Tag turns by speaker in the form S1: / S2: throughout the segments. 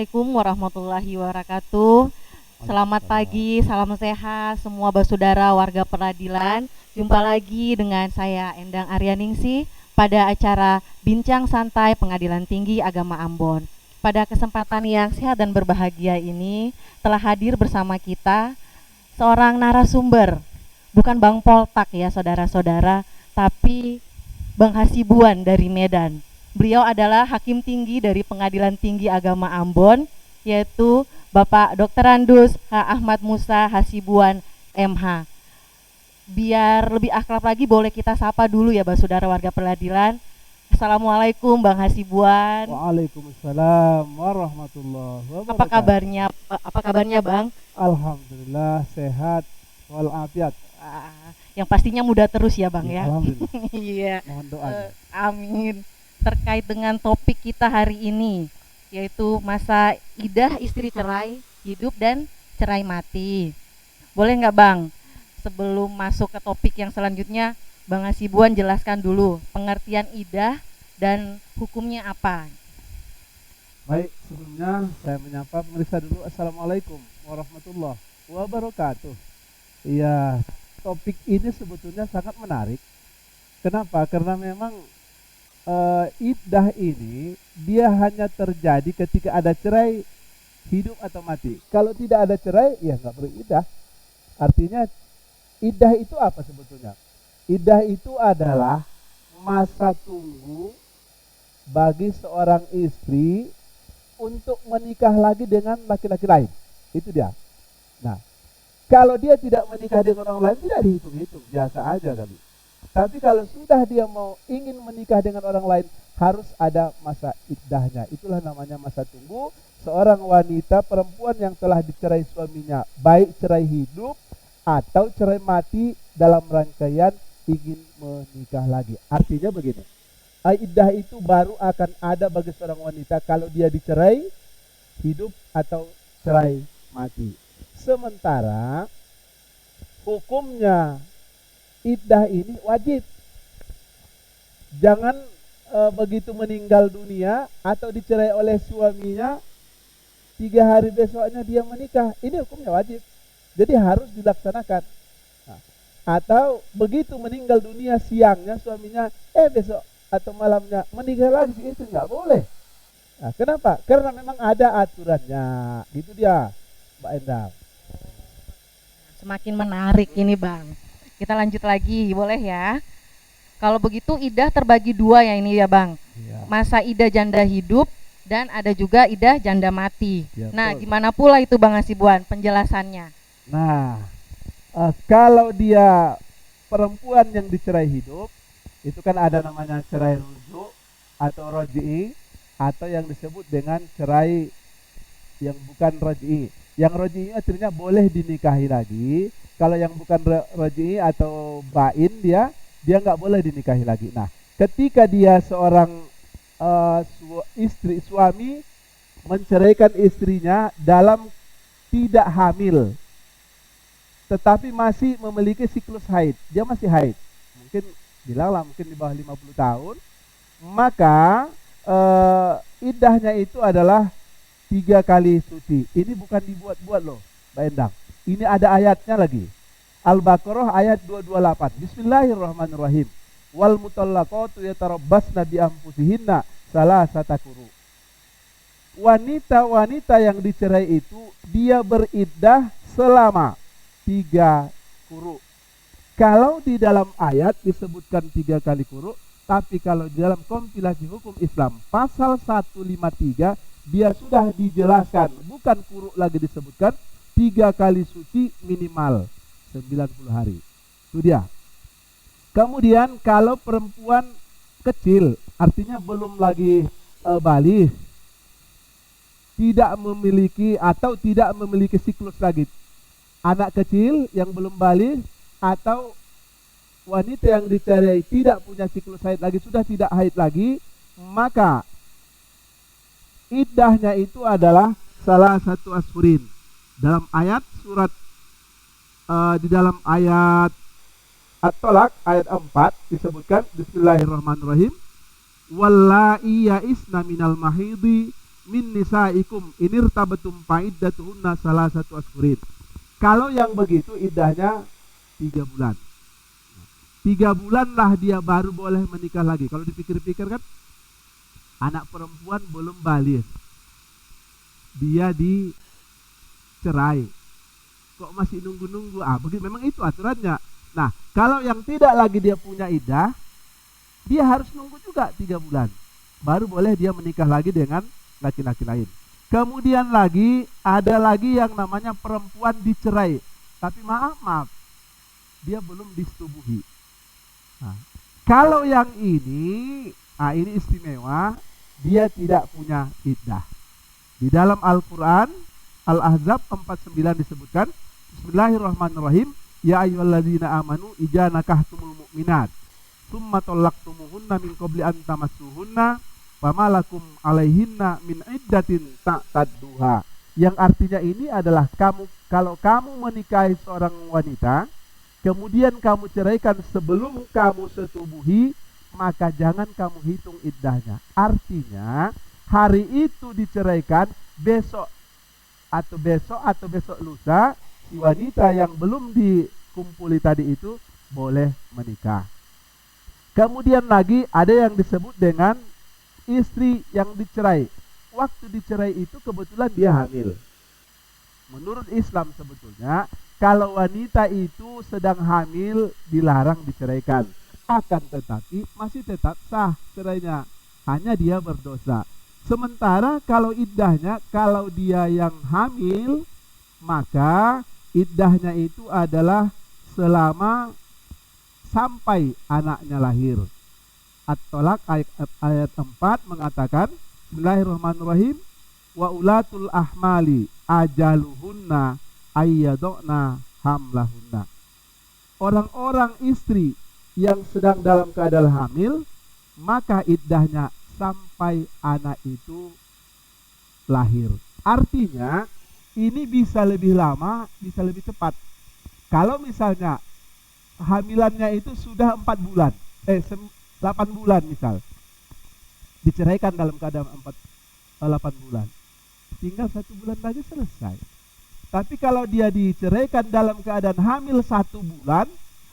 S1: Assalamualaikum warahmatullahi wabarakatuh. Selamat
S2: Waalaikumsalam.
S1: pagi, salam sehat semua saudara warga peradilan. Jumpa lagi dengan saya Endang Aryaningsih pada acara Bincang Santai Pengadilan Tinggi Agama Ambon. Pada kesempatan yang sehat dan berbahagia ini telah hadir bersama kita seorang narasumber, bukan Bang Poltak ya saudara-saudara, tapi Bang Hasibuan dari Medan. Beliau adalah Hakim Tinggi dari Pengadilan Tinggi Agama Ambon, yaitu Bapak Dr. Andus H. Ahmad Musa Hasibuan MH. Biar lebih akrab lagi boleh kita sapa dulu ya saudara warga peradilan. Assalamualaikum Bang Hasibuan.
S2: Waalaikumsalam warahmatullahi
S1: Apa
S2: wabarakatuh.
S1: kabarnya? Apa kabarnya Bang?
S2: Alhamdulillah sehat walafiat.
S1: Yang pastinya muda terus ya Bang
S2: Ya,
S1: ya.
S2: alhamdulillah.
S1: Iya.
S2: Mohon doanya.
S1: Amin. Terkait dengan topik kita hari ini, yaitu masa idah istri cerai, hidup dan cerai mati. Boleh nggak Bang, sebelum masuk ke topik yang selanjutnya, Bang Hasibuan jelaskan dulu pengertian idah dan hukumnya apa?
S2: Baik, sebelumnya saya menyapa pemirsa dulu. Assalamualaikum warahmatullahi wabarakatuh. Iya, topik ini sebetulnya sangat menarik. Kenapa? Karena memang iddah ini dia hanya terjadi ketika ada cerai, hidup atau mati. Kalau tidak ada cerai, ya nggak beriddah. Artinya iddah itu apa sebetulnya? Iddah itu adalah masa tunggu bagi seorang istri untuk menikah lagi dengan laki-laki lain. Itu dia. Nah, kalau dia tidak menikah dengan orang lain, tidak dihitung-hitung, biasa aja kali. Tapi kalau sudah dia mau ingin menikah dengan orang lain, harus ada masa iddahnya. Itulah namanya masa tunggu. Seorang wanita perempuan yang telah dicerai suaminya, baik cerai hidup atau cerai mati dalam rangkaian ingin menikah lagi. Artinya begini, iddah itu baru akan ada bagi seorang wanita kalau dia dicerai hidup atau cerai mati. Sementara hukumnya iddah ini wajib. Jangan begitu meninggal dunia atau dicerai oleh suaminya 3 hari besoknya dia menikah. Ini hukumnya wajib. Jadi harus dilaksanakan. Nah, atau begitu meninggal dunia siangnya suaminya besok atau malamnya menikah lagi, itu nggak boleh. Nah, kenapa? Karena memang ada aturannya. Itu dia, Mbak Endang.
S1: Semakin menarik ini Bang. Kita lanjut lagi, boleh ya? Kalau begitu idah terbagi dua ya ini ya Bang.
S2: Ya,
S1: Masa idah janda hidup dan ada juga idah janda mati.
S2: ya,
S1: Nah,
S2: betul.
S1: gimana pula itu Bang Hasibuan penjelasannya?
S2: Nah, kalau dia perempuan yang dicerai hidup, itu kan ada namanya cerai rujuk atau roji'i, atau yang disebut dengan cerai yang bukan roji'i. Yang roji'i artinya boleh dinikahi lagi. Kalau yang bukan roji'i atau bain, dia nggak boleh dinikahi lagi. Nah, ketika dia seorang suami menceraikan istrinya dalam tidak hamil, tetapi masih memiliki siklus haid, dia masih haid, mungkin bilanglah mungkin di bawah 50 tahun, maka iddahnya itu adalah 3 kali suci. Ini bukan dibuat-buat loh, Mbak Endang. Ini ada ayatnya lagi. Al-Baqarah ayat 228. Bismillahirrahmanirrahim. Wal mutallaqatu yatarabbasna bi anfusihinna salasata quru. Wanita-wanita yang dicerai itu dia beriddah selama 3 quru. Kalau di dalam ayat disebutkan 3 kali quru, tapi kalau di dalam kompilasi hukum Islam pasal 153 dia sudah dijelaskan, bukan quru lagi disebutkan, 3 kali suci minimal 90 hari. Itu dia. Kemudian kalau perempuan kecil, artinya belum lagi baligh, tidak memiliki atau tidak memiliki siklus lagi, anak kecil yang belum baligh atau wanita yang dicerai tidak punya siklus haid lagi, sudah tidak haid lagi, maka iddahnya itu adalah salah satu asfurin. Dalam ayat surat di dalam ayat At-Tolak ayat 4 disebutkan Bismillahirrahmanirrahim, wallai ya'isna minal mahidi min nisaikum inirtabatum fa'iddatuhunna salasatu ashhurin. Kalau yang begitu iddahnya 3 bulan. 3 bulanlah dia baru boleh menikah lagi. Kalau dipikir-pikir kan, anak perempuan belum balik, dia dicerai, kok masih nunggu-nunggu? Begitu, memang itu aturannya. Nah, kalau yang tidak lagi dia punya iddah, dia harus nunggu juga 3 bulan, baru boleh dia menikah lagi dengan laki-laki lain. Kemudian lagi ada lagi yang namanya perempuan dicerai, tapi maaf, dia belum disetubuhi. Nah, kalau yang ini istimewa, dia tidak punya iddah. Di dalam Al-Quran Al-Ahzab 49 disebutkan, Bismillahirrahmanirrahim, ya ayyuhalladzina amanu idza nakahtumul mu'minat tsumma talaqtumuhunna min qabli an tamassuhunna famalakum alaihinna min iddatin ta'tadduha. Yang artinya ini adalah kalau kamu menikahi seorang wanita, kemudian kamu ceraikan sebelum kamu setubuhi, maka jangan kamu hitung iddahnya. Artinya hari itu diceraikan, besok atau besok lusa, si wanita yang belum dikumpuli tadi itu boleh menikah. Kemudian lagi ada yang disebut dengan istri yang dicerai. Waktu dicerai itu kebetulan dia hamil. Menurut Islam sebetulnya kalau wanita itu sedang hamil dilarang diceraikan. Akan tetapi masih tetap sah cerainya, hanya dia berdosa. Sementara kalau iddahnya, kalau dia yang hamil, maka iddahnya itu adalah selama sampai anaknya lahir. At-Tolak ayat 4 mengatakan, Bismillahirrahmanirrahim, wa ulatul ahmali ajaluhunna ayyadokna hamlahunna. Orang-orang istri yang sedang dalam keadaan hamil, maka iddahnya sampai anak itu lahir. Artinya ini bisa lebih lama, bisa lebih cepat. Kalau misalnya hamilannya itu sudah 8 bulan misal, diceraikan dalam keadaan 8 bulan, tinggal 1 bulan lagi selesai. Tapi kalau dia diceraikan dalam keadaan hamil 1 bulan,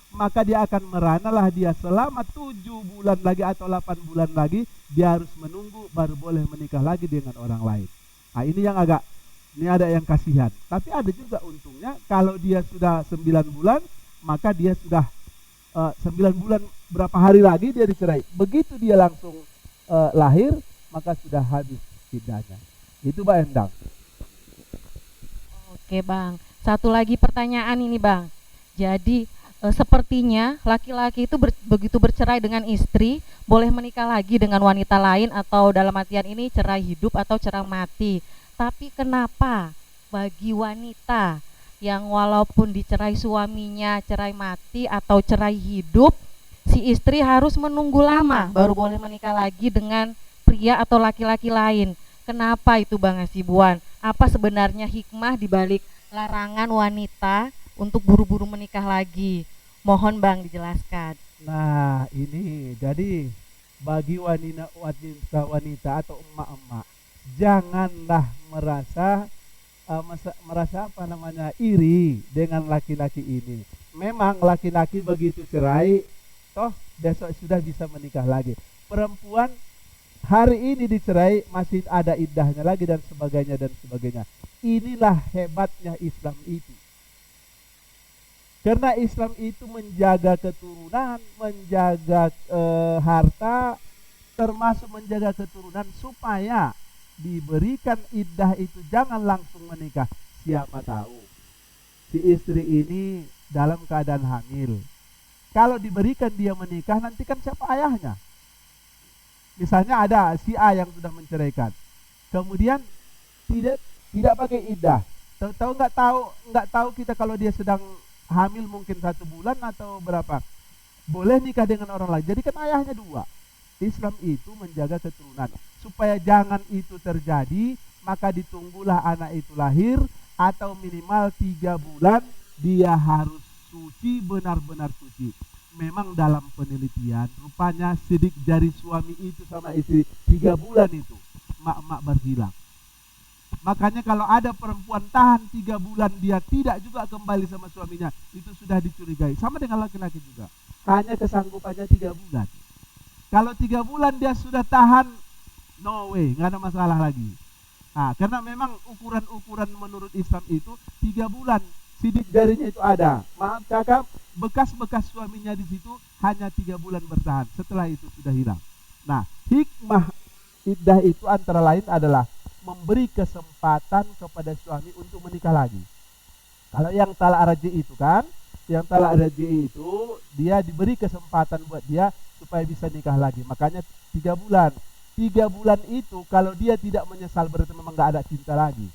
S2: maka dia akan meranalah dia selama 7 bulan lagi atau 8 bulan lagi, dia harus menunggu baru boleh menikah lagi dengan orang lain. Nah, ini ada yang kasihan. Tapi ada juga untungnya, kalau dia sudah 9 bulan, maka dia sudah 9 bulan berapa hari lagi dia dicerai. Begitu dia langsung lahir, maka sudah habis iddahnya. Itu Mbak Endang.
S1: Oke Bang, satu lagi pertanyaan ini Bang. Jadi sepertinya laki-laki itu begitu bercerai dengan istri, boleh menikah lagi dengan wanita lain, atau dalam artian ini cerai hidup atau cerai mati. Tapi kenapa bagi wanita yang walaupun dicerai suaminya, cerai mati atau cerai hidup, si istri harus menunggu lama baru boleh menikah lagi dengan pria atau laki-laki lain? Kenapa itu Bang Hasibuan? Apa sebenarnya hikmah dibalik larangan wanita untuk buru-buru menikah lagi? Mohon Bang dijelaskan.
S2: Nah, ini jadi bagi wanita atau emak-emak, janganlah merasa iri dengan laki-laki ini. Memang laki-laki begitu cerai, toh besok sudah bisa menikah lagi. Perempuan hari ini dicerai masih ada iddahnya lagi dan sebagainya. Inilah hebatnya Islam itu. Karena Islam itu menjaga keturunan, menjaga harta, termasuk menjaga keturunan supaya diberikan iddah itu jangan langsung menikah. Siapa tahu si istri ini dalam keadaan hamil. Kalau diberikan dia menikah, nanti kan siapa ayahnya? Misalnya ada si A yang sudah menceraikan, kemudian tidak pakai iddah. Nggak tahu kita kalau dia sedang hamil mungkin 1 bulan atau berapa, boleh nikah dengan orang lain. Jadi kan ayahnya 2. Islam itu menjaga keturunan supaya jangan itu terjadi, maka ditunggulah anak itu lahir, atau minimal 3 bulan dia harus suci, benar-benar suci. Memang dalam penelitian rupanya sidik jari suami itu sama istri 3 bulan itu mak berhilang. Makanya kalau ada perempuan tahan 3 bulan dia tidak juga kembali sama suaminya, itu sudah dicurigai. Sama dengan laki-laki juga. Hanya kesanggupannya 3 bulan. Kalau 3 bulan dia sudah tahan, no way, nggak ada masalah lagi. Nah, karena memang ukuran-ukuran menurut Islam itu 3 bulan. Sidik jarinya itu ada. Maaf cakap, bekas-bekas suaminya di situ hanya 3 bulan bertahan. Setelah itu sudah hilang. Nah, hikmah iddah itu antara lain adalah memberi kesempatan kepada suami untuk menikah lagi. Kalau yang talak raj'i itu kan, yang talak raj'i itu dia diberi kesempatan buat dia supaya bisa nikah lagi. Makanya 3 bulan. 3 bulan itu kalau dia tidak menyesal berarti memang nggak ada cinta lagi.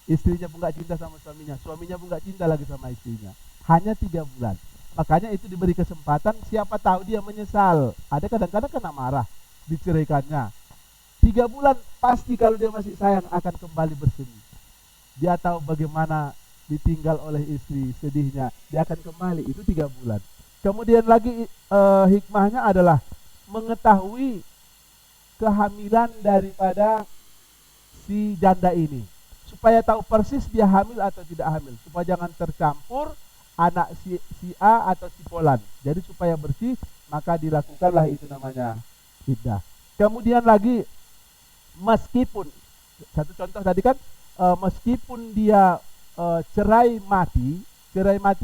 S2: Istrinya pun nggak cinta sama suaminya pun nggak cinta lagi sama istrinya. Hanya 3 bulan. Makanya itu diberi kesempatan, siapa tahu dia menyesal. Ada kadang-kadang kena marah, diceraikannya. 3 bulan pasti kalau dia masih sayang akan kembali bersemi. Dia tahu bagaimana ditinggal oleh istri, sedihnya. Dia akan kembali, itu 3 bulan. Kemudian lagi hikmahnya adalah mengetahui kehamilan daripada si janda ini. Supaya tahu persis dia hamil atau tidak hamil. Supaya jangan tercampur anak si A atau si Polan. Jadi supaya bersih, maka dilakukanlah itu namanya iddah. Kemudian lagi, meskipun satu contoh tadi kan, meskipun dia cerai mati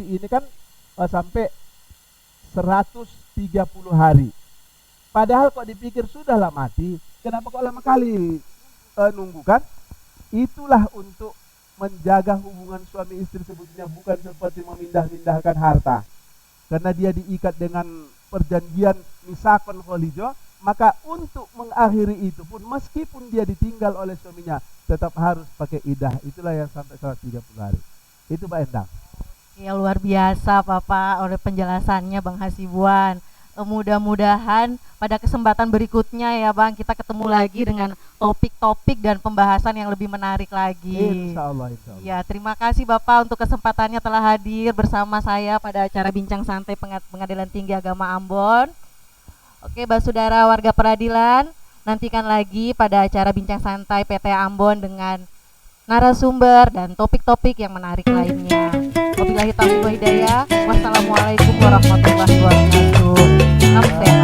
S2: ini kan sampai 130 hari. Padahal kok dipikir sudahlah mati, kenapa kok lama kali nunggu kan? Itulah untuk menjaga hubungan suami istri sebetulnya, bukan seperti memindah-mindahkan harta. Karena dia diikat dengan perjanjian misakon kholijo, maka untuk mengakhiri itu pun meskipun dia ditinggal oleh suaminya tetap harus pakai iddah. Itulah yang sampai 130 hari. Itu Mbak Endang.
S1: Ya, luar biasa Papa oleh penjelasannya Bang Hasibuan. Mudah-mudahan pada kesempatan berikutnya ya Bang, kita ketemu lagi dengan topik-topik dan pembahasan yang lebih menarik lagi.
S2: Insya Allah, insya Allah.
S1: Ya, terima kasih Bapak untuk kesempatannya telah hadir bersama saya pada acara Bincang Santai Pengadilan Tinggi Agama Ambon. Oke, saudara warga peradilan, nantikan lagi pada acara Bincang Santai PT Ambon dengan narasumber dan topik-topik yang menarik lainnya. Wabillahi taufiq wal hidayah. Wassalamualaikum warahmatullahi wabarakatuh. Salam sehat.